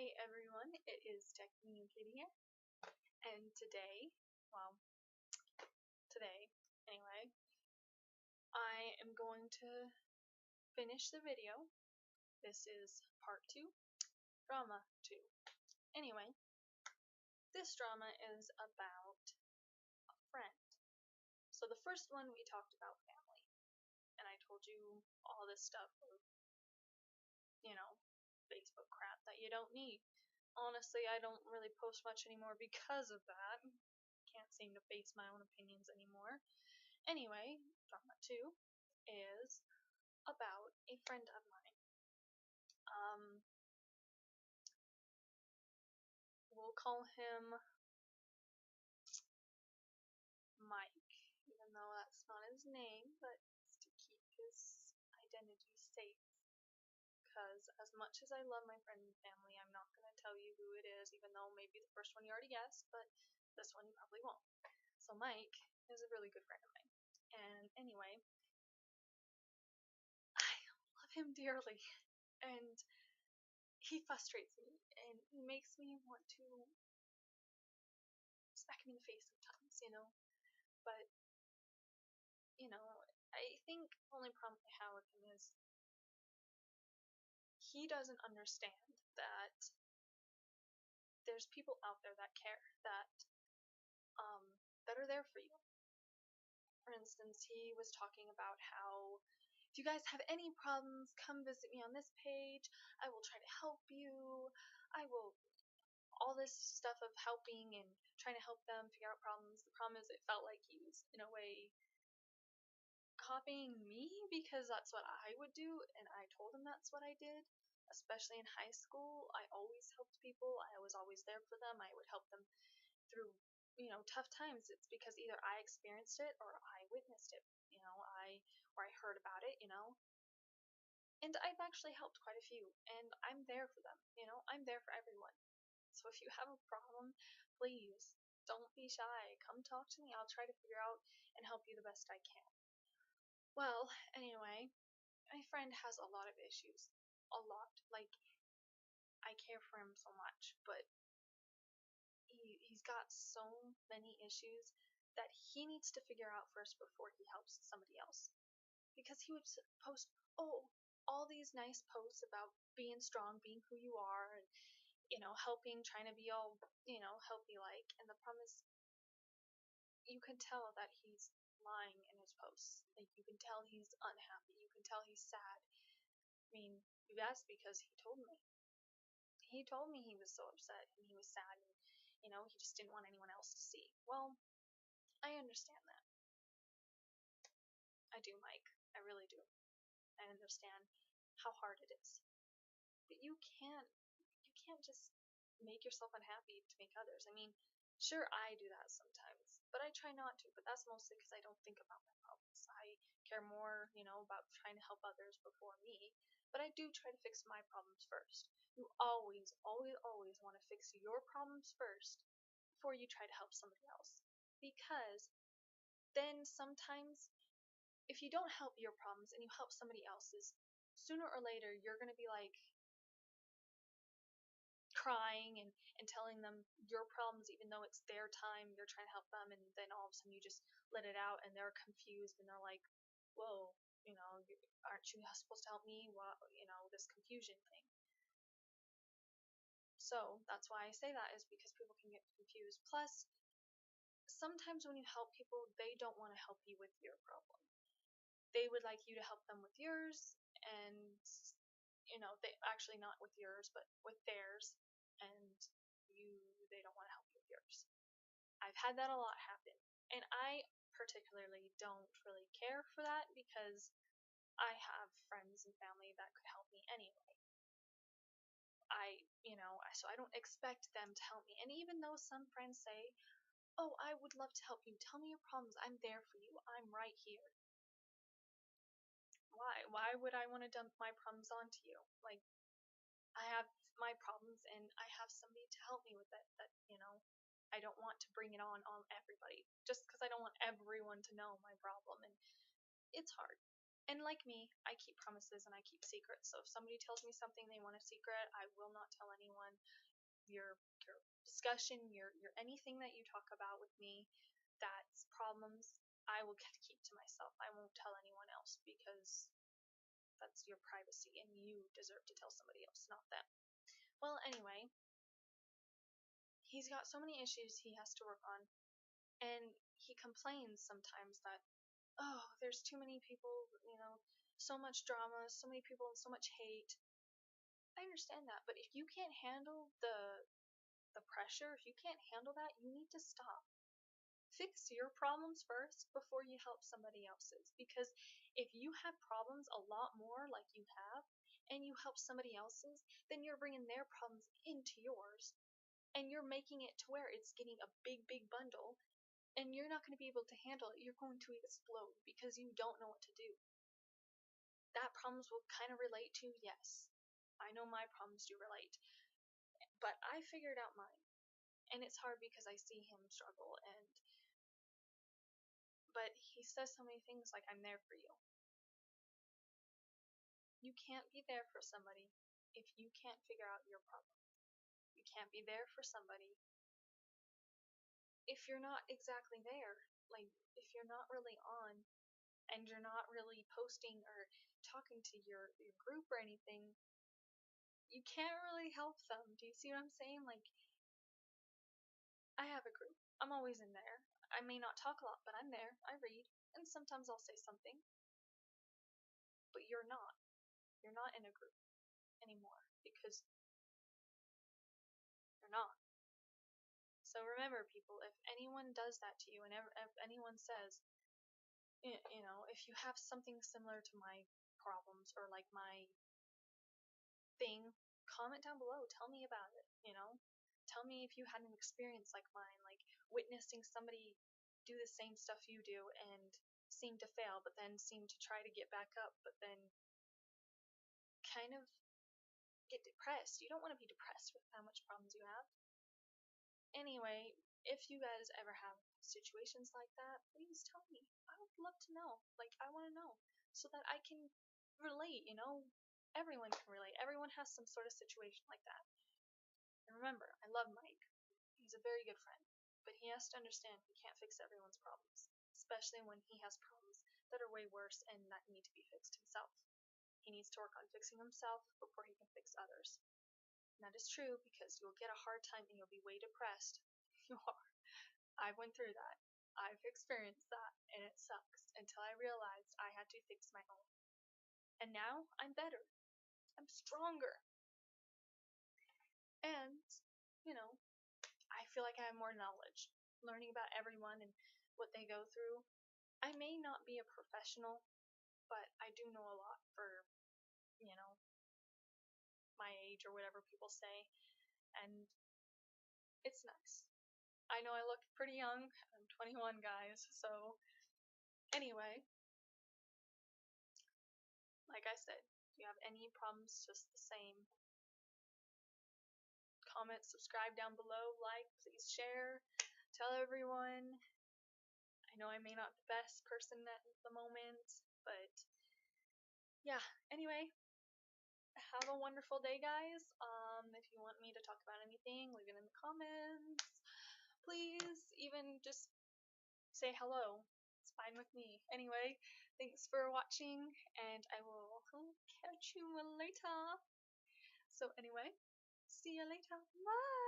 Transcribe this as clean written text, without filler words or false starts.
Hey everyone, it is Techie and Katie here, and today, anyway, I am going to finish the video. This is part 2, drama 2. Anyway, this drama is about a friend. So the first one we talked about family, and I told you all this stuff of, Facebook crap that you don't need. Honestly, I don't really post much anymore because of that. Can't seem to face my own opinions anymore. Anyway, drama 2 is about a friend of mine. We'll call him Mike, even though that's not his name, but it's to keep his identity safe. Because as much as I love my friend and family, I'm not going to tell you who it is, even though maybe the first one you already guessed, but this one you probably won't. So Mike is a really good friend of mine. And anyway, I love him dearly. And he frustrates me, and he makes me want to smack him in the face sometimes, But, I think the only problem I have with him is he doesn't understand that there's people out there that care, that are there for you. For instance, he was talking about how if you guys have any problems, come visit me on this page. I will try to help you. I will all this stuff of helping and trying to help them figure out problems. The problem is it felt like he was in a way copying me because that's what I would do, and I told him that's what I did. Especially in high school, I always helped people. I was always there for them. I would help them through, tough times. It's because either I experienced it or I witnessed it, or I heard about it, And I've actually helped quite a few, and I'm there for them, I'm there for everyone. So if you have a problem, please don't be shy. Come talk to me. I'll try to figure out and help you the best I can. Well, anyway, my friend has a lot of issues. A lot. Like, I care for him so much, but he's got so many issues that he needs to figure out first before he helps somebody else. Because he would post, all these nice posts about being strong, being who you are, and, helping, trying to be all, healthy like. And the problem is, you can tell that he's lying in his posts. Like, you can tell he's unhappy. You can tell he's sad. I mean, that's because he told me. He told me he was so upset and he was sad and, he just didn't want anyone else to see. Well, I understand that. I do, Mike. I really do. I understand how hard it is. But you can't just make yourself unhappy to make others. I mean, sure, I do that sometimes, but I try not to. But that's mostly because I don't think about my problems. I care more, about trying to help others before me. But I do try to fix my problems first. You always, always, always want to fix your problems first before you try to help somebody else. Because then sometimes, if you don't help your problems and you help somebody else's, sooner or later you're going to be like crying and telling them your problems even though it's their time, you're trying to help them, and then all of a sudden you just let it out and they're confused and they're like, whoa, aren't you supposed to help me? Well, this confusion thing. So that's why I say that, is because people can get confused. Plus, sometimes when you help people, they don't want to help you with your problem. They would like you to help them with yours, and they actually not with yours, but with theirs, and they don't want to help you with yours. I've had that a lot happen, and I particularly don't really care for that because I have friends and family that could help me anyway. So I don't expect them to help me. And even though some friends say, "Oh, I would love to help you. Tell me your problems. I'm there for you. I'm right here." Why? Why would I want to dump my problems onto you? Like, I have my problems and I have somebody to help me with it. I don't want to bring it on everybody just because I don't want everyone to know my problem, and it's hard. And like me, I keep promises and I keep secrets. So if somebody tells me something they want a secret, I will not tell anyone. Your discussion, your anything that you talk about with me that's problems, I will keep to myself. I won't tell anyone else because that's your privacy and you deserve to tell somebody else, not them. Well, anyway, he's got so many issues he has to work on, and he complains sometimes that, oh, there's too many people, so much drama, so many people, and so much hate. I understand that, but if you can't handle the pressure, if you can't handle that, you need to stop. Fix your problems first before you help somebody else's. Because if you have problems a lot more like you have, and you help somebody else's, then you're bringing their problems into yours, and you're making it to where it's getting a big, big bundle, and you're not going to be able to handle it. You're going to explode because you don't know what to do. That problems will kind of relate to, yes. I know my problems do relate, but I figured out mine. And it's hard because I see him struggle, but he says so many things like, I'm there for you. You can't be there for somebody if you can't figure out your problem. You can't be there for somebody if you're not exactly there. Like, if you're not really on and you're not really posting or talking to your group or anything, you can't really help them. Do you see what I'm saying? Like, I have a group. I'm always in there. I may not talk a lot, but I'm there. I read, and sometimes I'll say something. But you're not. You're not in a group anymore because you're not. So remember, people, if anyone does that to you, and if anyone says, if you have something similar to my problems or like my thing, comment down below. Tell me about it. Tell me if you had an experience like mine, like witnessing somebody do the same stuff you do and seem to fail, but then seem to try to get back up, but then kind of get depressed. You don't want to be depressed with how much problems you have. Anyway, if you guys ever have situations like that, please tell me. I would love to know. Like, I want to know so that I can relate. Everyone can relate. Everyone has some sort of situation like that. And remember, I love Mike. He's a very good friend. But he has to understand he can't fix everyone's problems, especially when he has problems that are way worse and that need to be fixed himself. He needs to work on fixing himself before he can fix others. And that is true because you'll get a hard time and you'll be way depressed. You are. I went through that. I've experienced that, and it sucks until I realized I had to fix my own. And now I'm better. I'm stronger. And, I feel like I have more knowledge. Learning about everyone and what they go through. I may not be a professional, but I do know a lot for, my age or whatever people say. And it's nice. I know I look pretty young. I'm 21, guys. So, anyway, like I said, if you have any problems, just the same, comment, subscribe down below, like, please share, tell everyone. I know I may not be the best person at the moment, but yeah, anyway, have a wonderful day, guys. If you want me to talk about anything, leave it in the comments. Please, even just say hello. It's fine with me. Anyway, thanks for watching, and I will catch you later. So anyway, see you later. Bye!